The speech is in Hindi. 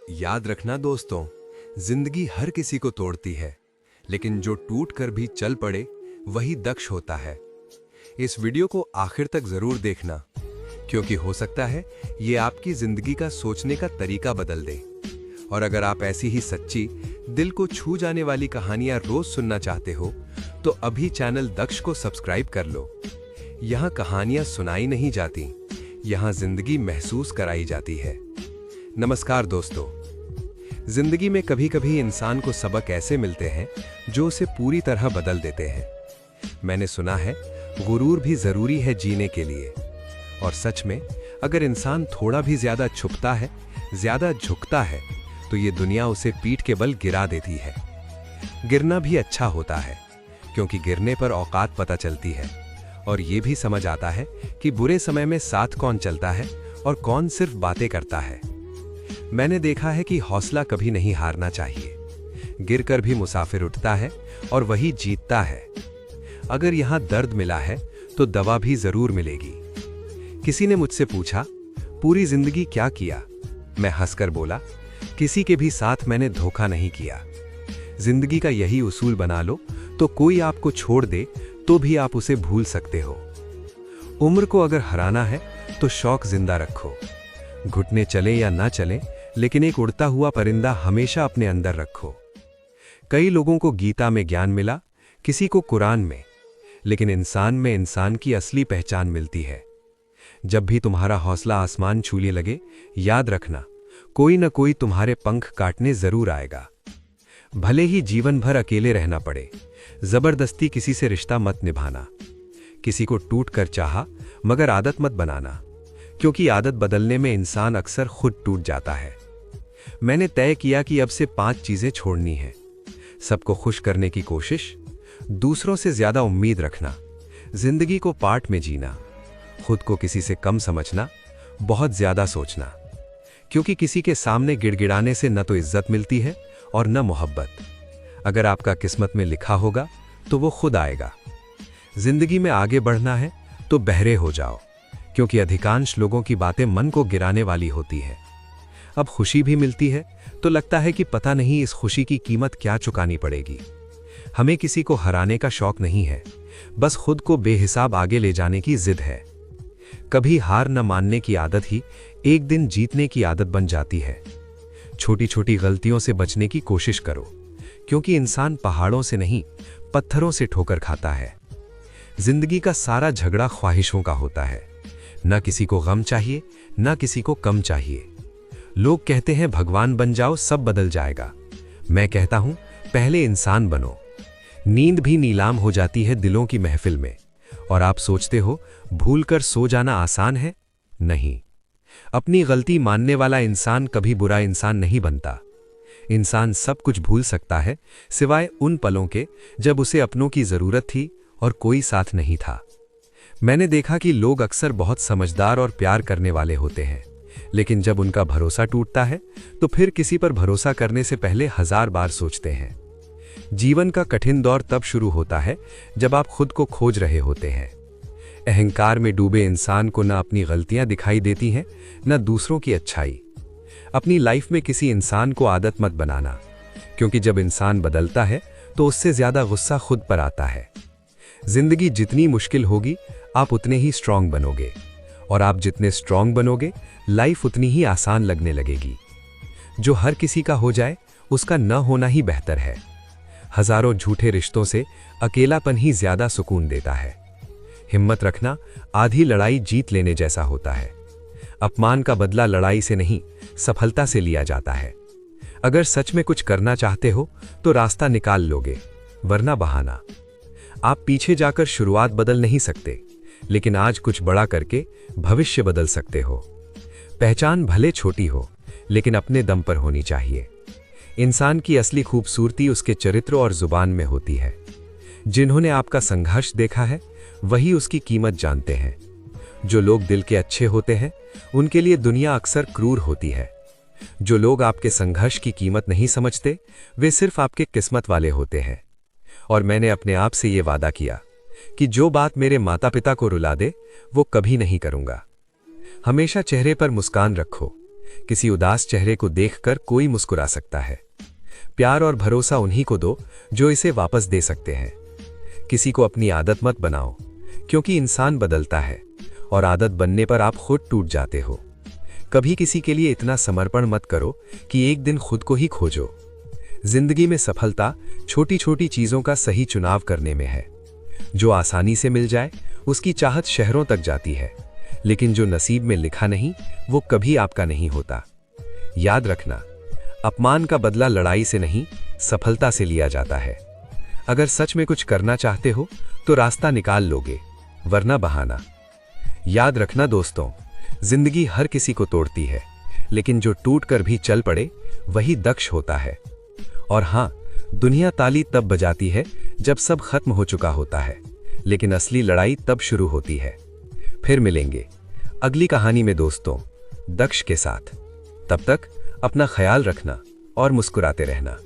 याद रखना दोस्तों, जिंदगी हर किसी को तोड़ती है, लेकिन जो टूट कर भी चल पड़े वही दक्ष होता है। इस वीडियो को आखिर तक जरूर देखना, क्योंकि हो सकता है ये आपकी जिंदगी का सोचने का तरीका बदल दे। और अगर आप ऐसी ही सच्ची, दिल को छू जाने वाली कहानियां रोज सुनना चाहते हो तो अभी चैनल दक्ष को सब्सक्राइब कर लो। यहाँ कहानियां सुनाई नहीं जाती, यहाँ जिंदगी महसूस कराई जाती है। नमस्कार दोस्तों, जिंदगी में कभी कभी इंसान को सबक ऐसे मिलते हैं जो उसे पूरी तरह बदल देते हैं। मैंने सुना है गुरूर भी जरूरी है जीने के लिए, और सच में अगर इंसान थोड़ा भी ज्यादा छुपता है, ज्यादा झुकता है, तो ये दुनिया उसे पीठ के बल गिरा देती है। गिरना भी अच्छा होता है, क्योंकि गिरने पर औकात पता चलती है और ये भी समझ आता है कि बुरे समय में साथ कौन चलता है और कौन सिर्फ बातें करता है। मैंने देखा है कि हौसला कभी नहीं हारना चाहिए। गिरकर भी मुसाफिर उठता है और वही जीतता है। अगर यहां दर्द मिला है तो दवा भी जरूर मिलेगी। किसी ने मुझसे पूछा, पूरी जिंदगी क्या किया? मैं हंसकर बोला, किसी के भी साथ मैंने धोखा नहीं किया। जिंदगी का यही उसूल बना लो तो कोई आपको छोड़ दे तो भी आप उसे भूल सकते हो। उम्र को अगर हराना है तो शौक जिंदा रखो। घुटने चले या ना चले, लेकिन एक उड़ता हुआ परिंदा हमेशा अपने अंदर रखो। कई लोगों को गीता में ज्ञान मिला, किसी को कुरान में, लेकिन इंसान में इंसान की असली पहचान मिलती है। जब भी तुम्हारा हौसला आसमान छूने लगे, याद रखना कोई न कोई तुम्हारे पंख काटने जरूर आएगा। भले ही जीवन भर अकेले रहना पड़े, जबरदस्ती किसी से रिश्ता मत निभाना। किसी को टूट कर चाहा, मगर आदत मत बनाना, क्योंकि आदत बदलने में इंसान अक्सर खुद टूट जाता है। मैंने तय किया कि अब से 5 चीजें छोड़नी हैं। सबको खुश करने की कोशिश, दूसरों से ज्यादा उम्मीद रखना, जिंदगी को पार्ट में जीना, खुद को किसी से कम समझना, बहुत ज्यादा सोचना, क्योंकि किसी के सामने गिड़गिड़ाने से न तो इज्जत मिलती है और न मोहब्बत। अगर आपका किस्मत में लिखा होगा तो वो खुद आएगा। जिंदगी में आगे बढ़ना है तो बहरे हो जाओ, क्योंकि अधिकांश लोगों की बातें मन को गिराने वाली होती है। अब खुशी भी मिलती है तो लगता है कि पता नहीं इस खुशी की कीमत क्या चुकानी पड़ेगी। हमें किसी को हराने का शौक नहीं है, बस खुद को बेहिसाब आगे ले जाने की जिद है। कभी हार न मानने की आदत ही एक दिन जीतने की आदत बन जाती है। छोटी छोटी गलतियों से बचने की कोशिश करो, क्योंकि इंसान पहाड़ों से नहीं, पत्थरों से ठोकर खाता है। जिंदगी का सारा झगड़ा ख्वाहिशों का होता है। न किसी को गम चाहिए, न किसी को कम चाहिए। लोग कहते हैं भगवान बन जाओ सब बदल जाएगा। मैं कहता हूं पहले इंसान बनो। नींद भी नीलाम हो जाती है दिलों की महफिल में। और आप सोचते हो भूलकर सो जाना आसान है? नहीं। अपनी गलती मानने वाला इंसान कभी बुरा इंसान नहीं बनता। इंसान सब कुछ भूल सकता है, सिवाय उन पलों के जब उसे अपनों की जरूरत थी और कोई साथ नहीं था। मैंने देखा कि लोग अक्सर बहुत समझदार और प्यार करने वाले होते हैं, लेकिन जब उनका भरोसा टूटता है तो फिर किसी पर भरोसा करने से पहले 1000 बार सोचते हैं। जीवन का कठिन दौर तब शुरू होता है जब आप खुद को खोज रहे होते हैं। अहंकार में डूबे इंसान को न अपनी गलतियां दिखाई देती हैं, न दूसरों की अच्छाई। अपनी लाइफ में किसी इंसान को आदत मत बनाना, क्योंकि जब इंसान बदलता है तो उससे ज्यादा गुस्सा खुद पर आता है। जिंदगी जितनी मुश्किल होगी, आप उतने ही स्ट्रांग बनोगे, और आप जितने स्ट्रांग बनोगे, लाइफ उतनी ही आसान लगने लगेगी। जो हर किसी का हो जाए, उसका न होना ही बेहतर है। हजारों झूठे रिश्तों से अकेलापन ही ज्यादा सुकून देता है। हिम्मत रखना आधी लड़ाई जीत लेने जैसा होता है। अपमान का बदला लड़ाई से नहीं, सफलता से लिया जाता है। अगर सच में कुछ करना चाहते हो तो रास्ता निकाल लोगे, वरना बहाना। आप पीछे जाकर शुरुआत बदल नहीं सकते, लेकिन आज कुछ बड़ा करके भविष्य बदल सकते हो। पहचान भले छोटी हो, लेकिन अपने दम पर होनी चाहिए। इंसान की असली खूबसूरती उसके चरित्र और जुबान में होती है। जिन्होंने आपका संघर्ष देखा है, वही उसकी कीमत जानते हैं। जो लोग दिल के अच्छे होते हैं, उनके लिए दुनिया अक्सर क्रूर होती है। जो लोग आपके संघर्ष की कीमत नहीं समझते, वे सिर्फ आपके किस्मत वाले होते हैं। और मैंने अपने आप से ये वादा किया कि जो बात मेरे माता पिता को रुला दे, वो कभी नहीं करूंगा। हमेशा चेहरे पर मुस्कान रखो, किसी उदास चेहरे को देखकर कोई मुस्कुरा सकता है। प्यार और भरोसा उन्हीं को दो जो इसे वापस दे सकते हैं। किसी को अपनी आदत मत बनाओ, क्योंकि इंसान बदलता है और आदत बनने पर आप खुद टूट जाते हो। कभी किसी के लिए इतना समर्पण मत करो कि एक दिन खुद को ही खोजो। जिंदगी में सफलता छोटी छोटी चीजों का सही चुनाव करने में है। जो आसानी से मिल जाए उसकी चाहत शहरों तक जाती है, लेकिन जो नसीब में लिखा नहीं वो कभी आपका नहीं होता। याद रखना, अपमान का बदला लड़ाई से नहीं, सफलता से लिया जाता है। अगर सच में कुछ करना चाहते हो तो रास्ता निकाल लोगे, वरना बहाना। याद रखना दोस्तों, जिंदगी हर किसी को तोड़ती है, लेकिन जो टूट कर भी चल पड़े वही दक्ष होता है। और हां, दुनिया ताली तब बजाती है जब सब खत्म हो चुका होता है, लेकिन असली लड़ाई तब शुरू होती है। फिर मिलेंगे अगली कहानी में दोस्तों, दक्ष के साथ। तब तक अपना ख्याल रखना और मुस्कुराते रहना।